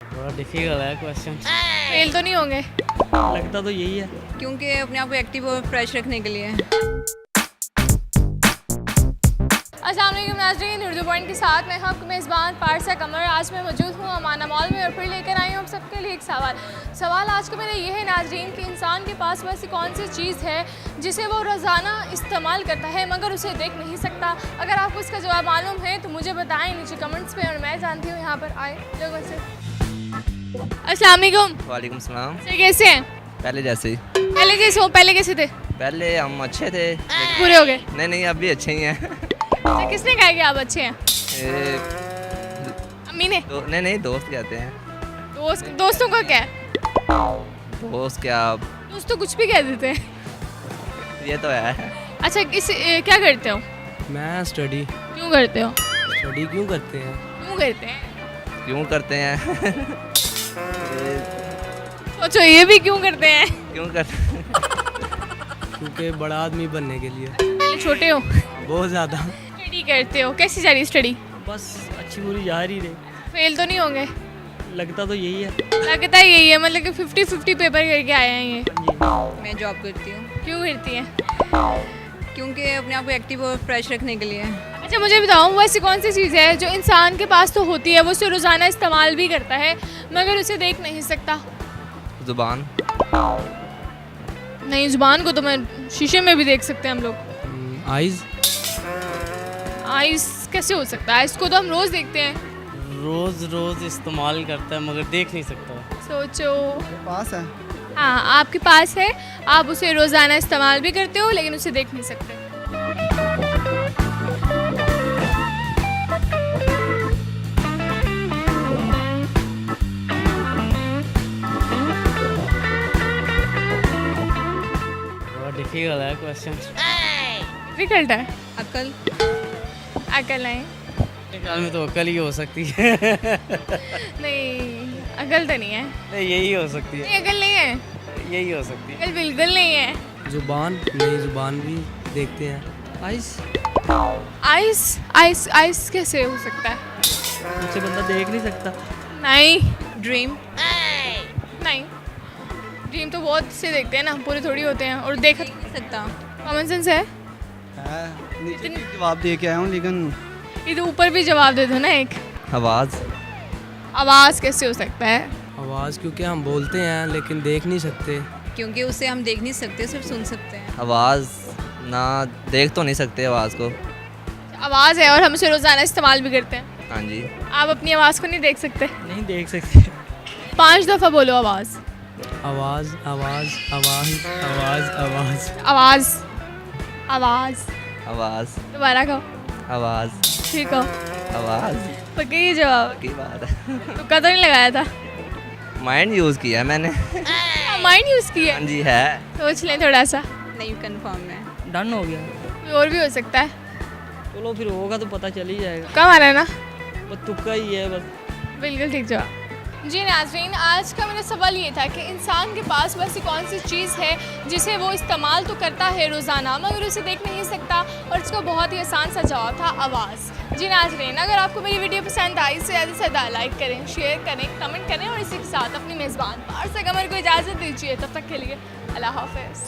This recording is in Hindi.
थोड़ा डिफिकल्ट है क्वेश्चन। फेल तो नहीं होंगे? लगता तो यही है। क्योंकि अपने आप को एक्टिव और फ्रेश रखने के लिए। अस्सलाम वालेकुम नाज़रीन, उर्दू पॉइंट के साथ मैं आपको मेज़बान पारसा कमर। आज मैं मौजूद हूँ अमाना मॉल में और फिर लेकर आई हूँ आप सबके लिए एक सवाल आज का मेरा ये है नाज़रीन कि इंसान के पास वैसी कौन सी चीज़ है जिसे वो रोज़ाना इस्तेमाल करता है मगर उसे देख नहीं सकता। अगर आपको इसका जवाब मालूम है तो मुझे बताएं नीचे कमेंट्स पे और मैं जानती हूँ यहाँ पर आए लोगों से। अस्सलाम वालेकुम। वालेकुम सलाम। सर कैसे हैं? पहले जैसे ही। पहले जैसे हो? पहले कैसे थे? पहले हम अच्छे थे। पूरे हो गए? नहीं अब भी अच्छे ही हैं। सर किसने कहा कि आप अच्छे हैं? ए, अम्मी ने? नहीं दोस्त कहते हैं। दोस्तों का क्या है? दोस्त क्या? दोस्त तो कुछ भी कह देते हैं। ये तो है। अच्छा क्या करते हो? मैं स्टडी। क्यों करते हो? स्टडी क्यों करते हैं? क्यों करते हैं? क्यों करते हैं? सोचो ये भी क्यों करते हैं? क्यों करते हैं? क्योंकि बड़ा आदमी बनने के लिए। पहले छोटे हो? बहुत ज़्यादा। स्टडी करते हो? कैसी जा रही स्टडी? बस अच्छी बुरी जा रही रही। फेल तो नहीं होंगे? लगता तो यही है। लगता यही है, मतलब कि 50-50 पेपर करके आए हैं ये। मैं जॉब करती हूँ। क्यों करती हैं? क्योंकि अपने आप को एक्टिव और फ्रेश रखने के लिए। अच्छा मुझे बताओ, वो ऐसी कौन सी चीज़ है जो इंसान के पास तो होती है, वो उसे रोज़ाना इस्तेमाल भी करता है मगर उसे देख नहीं सकता? जुबान। नहीं, जुबान को तो मैं शीशे में भी देख सकते हैं हम लोग। आइज़। आइस कैसे हो सकता है? आइस को तो हम रोज़ देखते हैं। रोज़ इस्तेमाल करता है मगर देख नहीं सकता। सोचो। पास है। हाँ आपके पास है, आप उसे रोज़ाना इस्तेमाल भी करते हो लेकिन उसे देख नहीं सकते। थोड़ा डिफिकल्ट है क्वेश्चन। डिफिकल्ट है? अक्ल। अकल नहीं? मेरे ख्याल में तो अकल ही हो सकती है। नहीं अकल तो नहीं है। नहीं यही हो सकती है। नहीं अकल नहीं है। यही हो सकती है। अकल बिल्कुल नहीं है। जुबान नहीं, जुबान भी देखते हैं। आइज़। आइस आइस आइस कैसे हो सकता है? उसे बंदा देख नहीं सकता। नहीं ड्रीम। नहीं, ड्रीम तो बहुत से देखते हैं ना, पूरे थोड़ी होते हैं और देख नहीं सकता। कॉमन सेंस है। नीचे भी जवाब दे के आया हूँ लेकिन इधर ऊपर भी जवाब दे दो ना एक। आवाज़। आवाज़ कैसे हो सकता है? आवाज़ क्योंकि हम बोलते हैं लेकिन देख नहीं सकते। क्योंकि उसे हम देख नहीं सकते, सिर्फ सुन सकते हैं। आवाज़ ना देख तो नहीं सकते आवाज़ को। आवाज़ है और हम उसे रोज़ाना इस्तेमाल भी करते हैं। हाँ जी। आप अपनी आवाज़ को नहीं देख सकते? नहीं देख सकते। 5 दफ़ा बोलो आवाज़। आवाज़ आवाज़ आवाज़ आवाज़ आवाज़। आवाज़ आवाज़। आवाज़। दोबारा कहो। आवाज़। ठीक हो? आवाज़ पक्का ये जवाब? की बात है। तो कदर नहीं लगाया था? माइंड यूज़ किया है मैंने। माइंड यूज़ किया? हाँ जी है। सोच लें थोड़ा सा। नहीं कंफर्म है। डन हो गया। कोई और भी हो सकता है। चलो फिर होगा तो पता चल ही जाएगा। कम आ रहा है ना? बस तुक्का ही है बस। बिल्कुल ठीक जवाब। जी नाज़रीन, आज का मेरा सवाल ये था कि इंसान के पास वैसी कौन सी चीज़ है जिसे वो इस्तेमाल तो करता है रोज़ाना मगर उसे देख नहीं सकता, और इसका बहुत ही आसान सा जवाब था आवाज़। जी नाज़रीन, अगर आपको मेरी वीडियो पसंद आई तो ज़्यादा से ज़्यादा लाइक करें, शेयर करें, कमेंट करें और इसी के साथ अपनी मेज़बान पारसा कमर को इजाज़त दीजिए। तब तक के लिए अल्लाह हाफ़िज़।